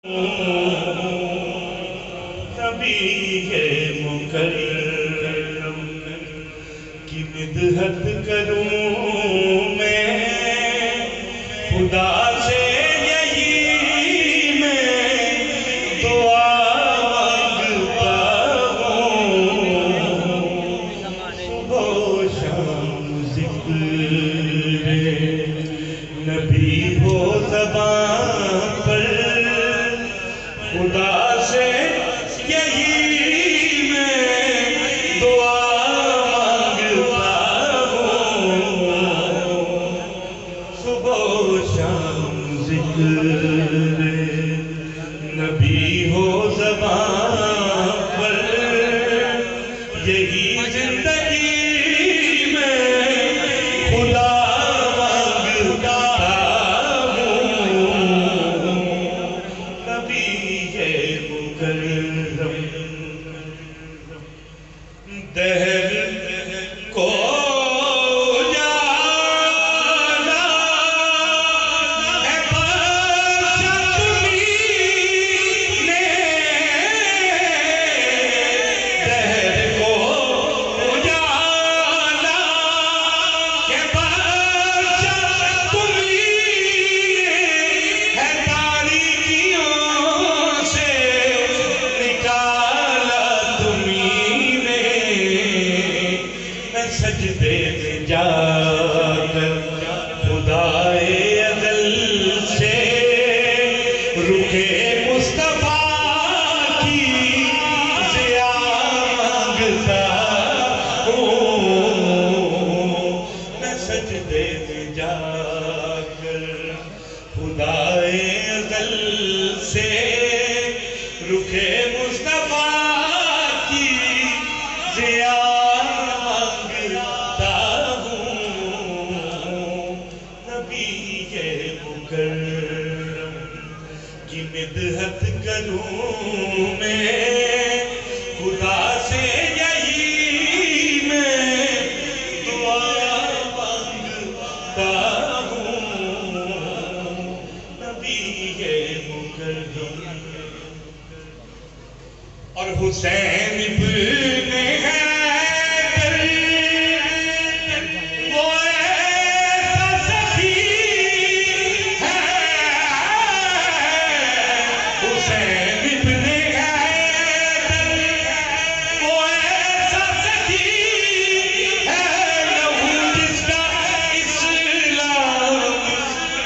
نبی مکرم کی مدحت کروں میں خدا سے یہی میں دعا مانگتا ہوں صبح و شام ذکر نبی ہو زبان پر خدا سے یہی میں دعا مانگتا ہوں صبح و شام ذکر نبی ہو زبان پر یہی زندگی میں خدا مانگتا دہر کو جانا ہے بادشاہ تمہیں نے دہر کو جانا ہے بادشاہ تمہیں ہے تاریکیوں سے نکالا سجدے میں جا کر خدائے ازل سے رخے مصطفیٰ کی ضیا مانگتا ہوں میں سجدے میں جا کر خدائے ازل سے رخے مصطفیٰ کی ضیا کی مدحت کروں میں خدا سے یہی میں دعا مانگتا ہوں نبی مکرم اور حسین ابن حیدر وہ ایسا سخی حسین ابن حیدر وہ ایسا سخی ہے لہو جس کا اسلام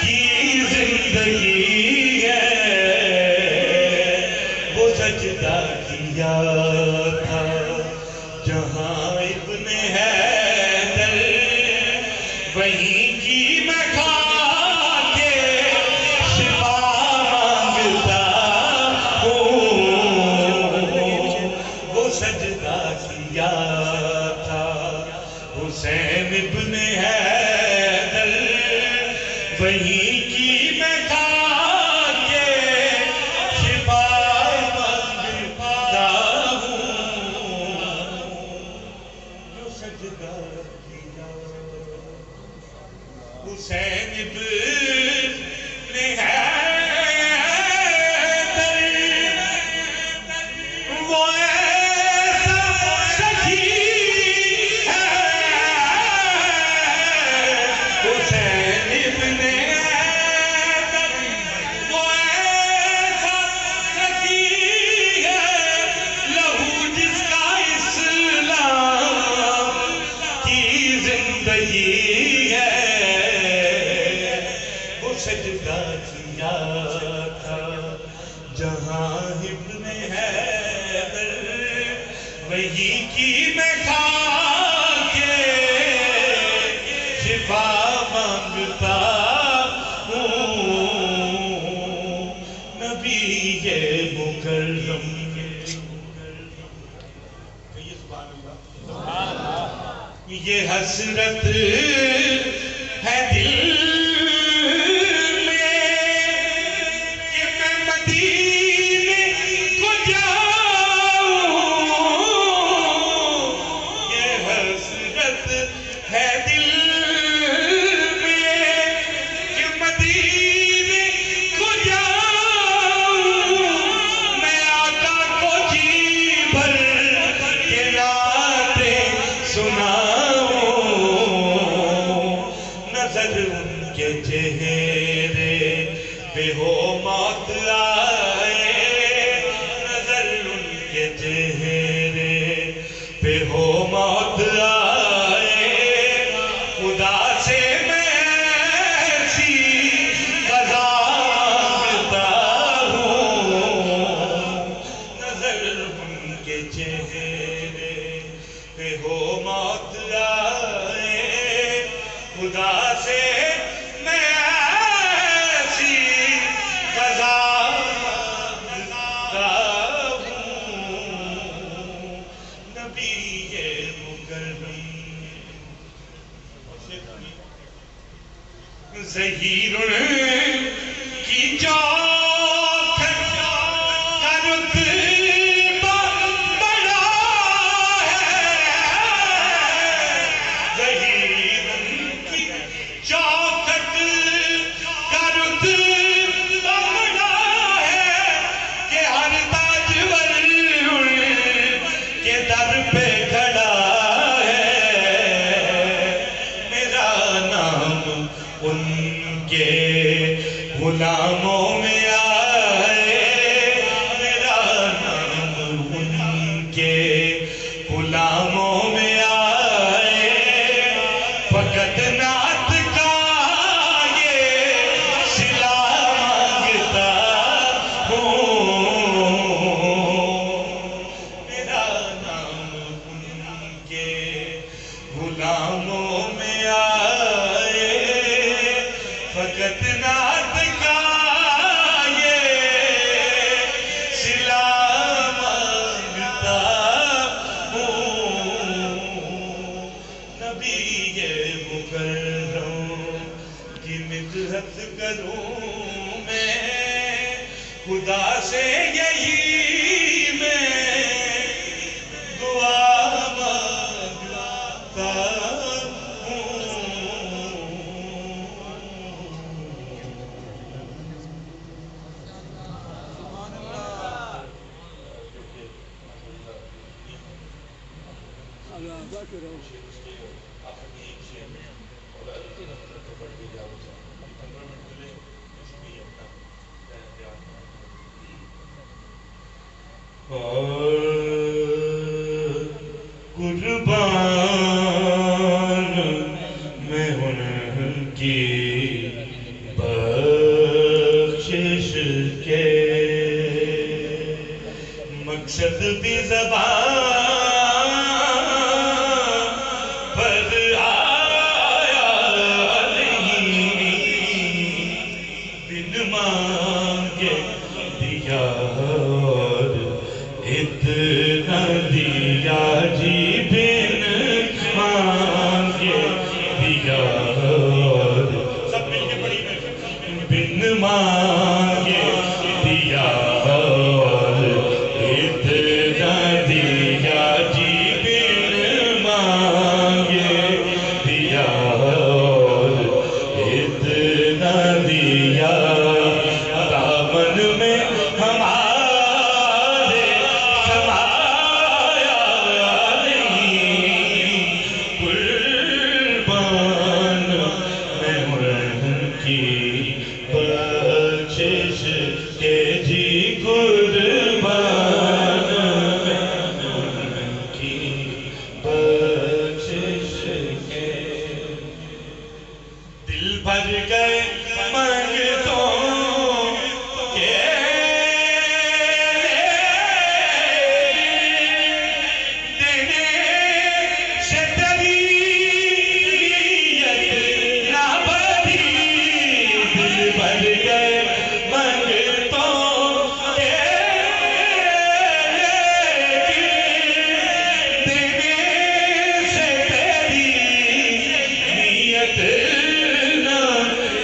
کی زندگی ہے وہ سجدہ کیا تھا جہاں ابن حیدر وہیں کی میں کھا کے شفا مانگتا وہ سجدہ کیا تھا حسین ابن حیدر وہیں کی میں کھا کے شفا مانگتا ہوں جو سجدہ کیا حسین ابن حیدر سجدہ کیا تھا جہاں ابن حیدر وہی کی میں کھا کے شفا مانگتا ہوں نبی مکرم یہ حسرت ہے دل ہے دل میں کہ مدینے کو جاؤں میرا نام ان کے غلاموں میں آئے، فقط نعت کا یہ صلہ مانگتا ہوں، نبی مکرم کی مدحت کروں میں، خدا سے یہی میں دعا مانگتا ہوں۔ قربان میں ان کی بخشش کے، مقصد بھی زبان پر آیا نہیں، بن مانگے دیا اور اتنا دیا جی، بن مانگے دیا اور سب مل کے پڑھی میں، بن مانگے دیا اور اتنا دیا جی، بن مانگے دیا اور اتنا دیا، دامن میں ہمارے سمایا نہیں، قربان میں ان کی بخشش کے جی، قربان میں ان کی بخشش کے، دل بھر گئے منگتوں کے، دینے سے طبیعت نہ بڑھی، دل بھر گئے منگتوں کے، دینے سے طبیعت نہ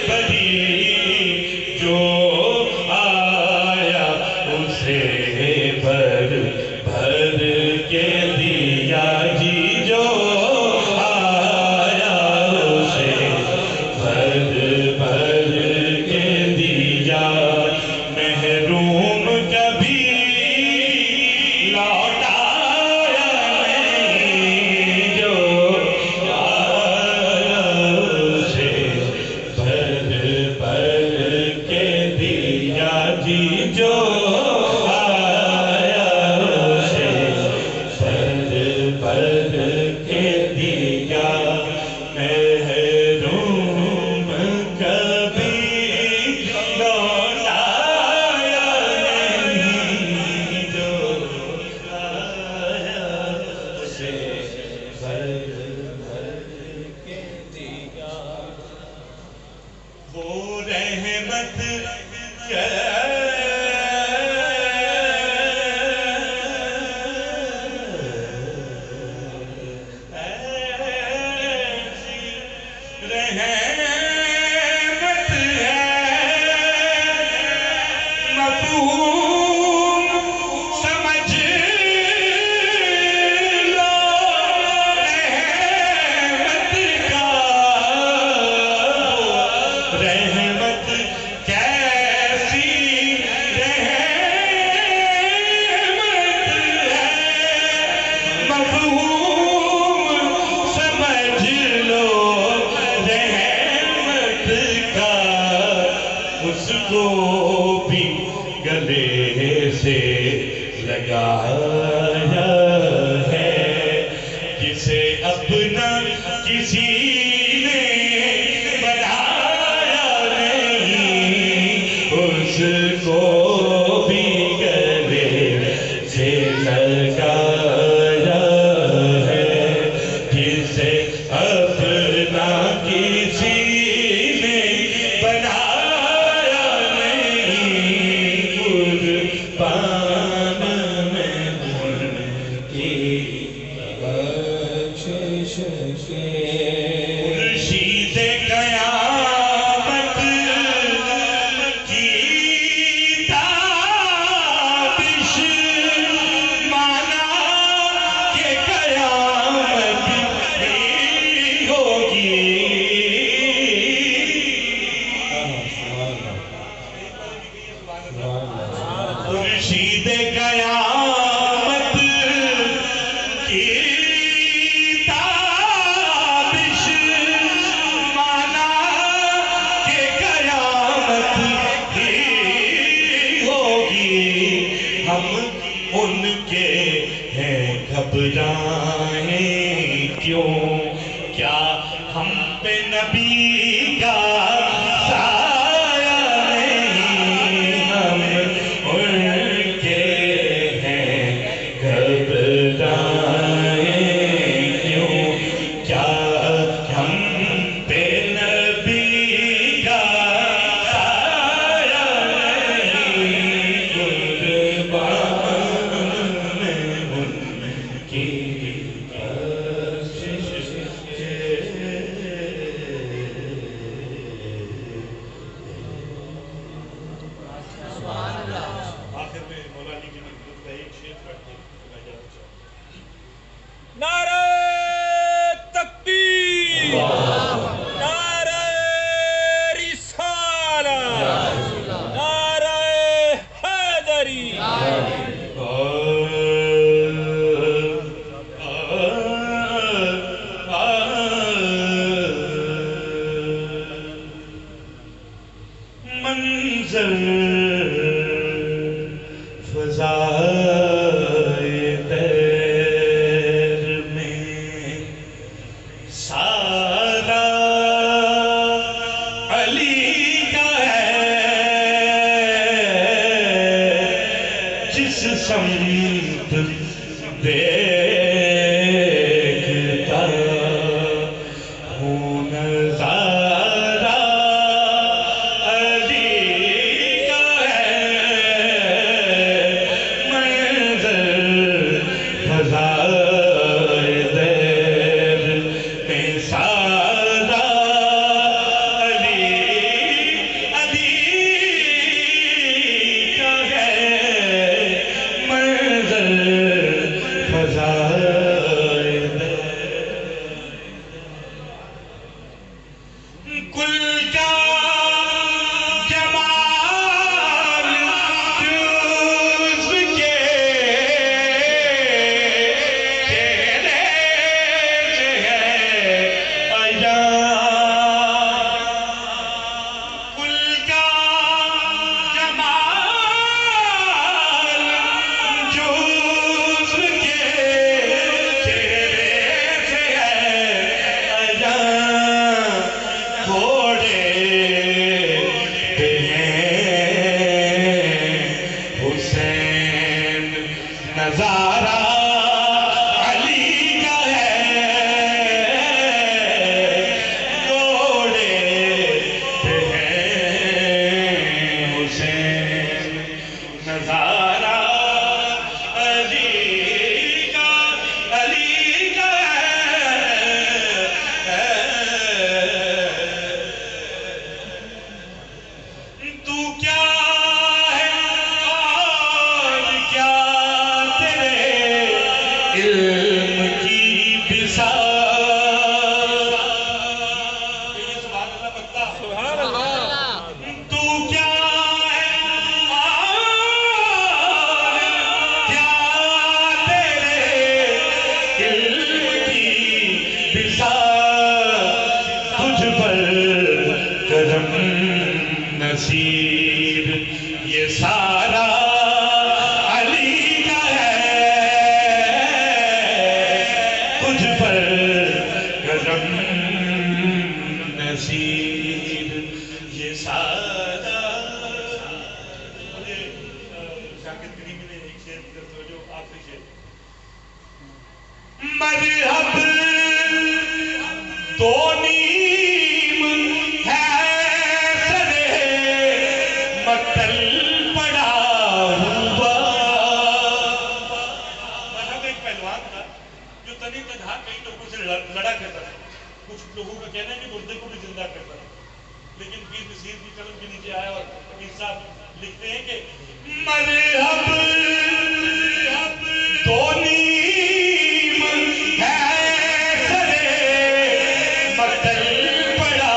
بڑھی، جو آیا اسے بھر بھر کے دیا جی، جو آیا اسے بھر بھر کے دیا، محروم کبھی لوٹایا نہیں، جو آیا اسے بھر بھر کے دیا جی، جو آیا اسے بھر بھر کے دیا، محروم کبھی لوٹایا نہیں، جو آیا اسے بھر بھر کے دیا، وہ رحمت رحمت ہے، مفہوم سمجھ لو، رحمت کا رحمت کیسی رحمت ہے، مفہوم سمجھ لو رحمت کا، اس کو بھی گلے سے لگایا ہے، جسے اپنا کسی نے بنایا نہیں، اس کو بھی قربان میں ان کی بخشش کے خورشید قیامت کی تابش مانا کہ قیامت ہی ہوگی خورشید قیامت کی تابش مانا کہ قیامت ہی ہوگی ہم ان کے ہیں گھبرائیں کیوں کیا ہم پہ نبی کا سایہ نہیں ہم ان کے ہیں گھبرائیں کیوں کیا ہم پہ نبی کا سایہ نہیں قربان میں ان کی بخشش کے آخر میں مولا علی کی مدد کا ایک شعر پڑھ کے میں جانا چاہوں گا نعرہ تکبیر نعرہ رسالت نعرہ حیدری منظر فضائے دیر میں سارا علی کا ہے جس سمت دیکھتا ہوں نظارہ علی کا ہے منظر فضائے دیر میں سارا علی کا ہے منظر فضائے دیر کل کا جمال یوسف کے چہرے سے ہے عیاں کل کا جمال یوسف کے چہرے سے ہے عیاں گھوڑے پہ ہیں حسین نظارہ علی کا ہے گھوڑے پہ ہیں حسین نظارہ علی کا تو کیا ہے اور کیا تیرے علم کی بساط سبحان اللہ تو کیا ہے اور کیا تیرے علم کی بساط تجھ پر کرم نصیب یہ سارا علی کا ہے تجھ پر کرم نصیب یہ سارا شاکر کریمی نے ایک شعر کی طرف توجہ آخری شعر مذہب دو نیم ہے سرے مقتل پڑا ہوا کہنا ہے کہ مردے کو بھی زندہ کرتا ہے، لیکن پیر نصیر کی قلم کے نیچے آیا اور پیر صاحب لکھتے ہیں کہ مذہب دونی ہے سرے مقتل پڑا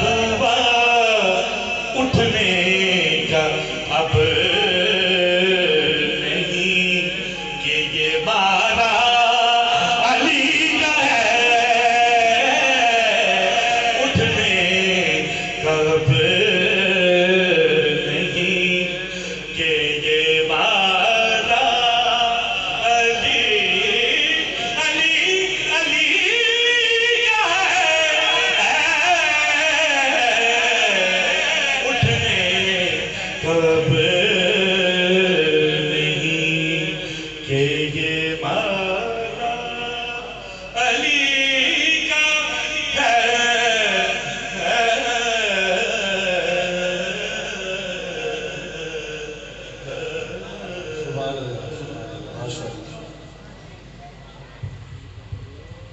ہوا اٹھنے کا اب نہیں کہ یہ مارا علی کا ہے اٹھنے کا اب نہیں کہ یہ مارا علی علی علی کا ہے اٹھنے کا اب نہیں کہ یہ مارا علی کا ہے سبحان اللہ ماشاء اللہ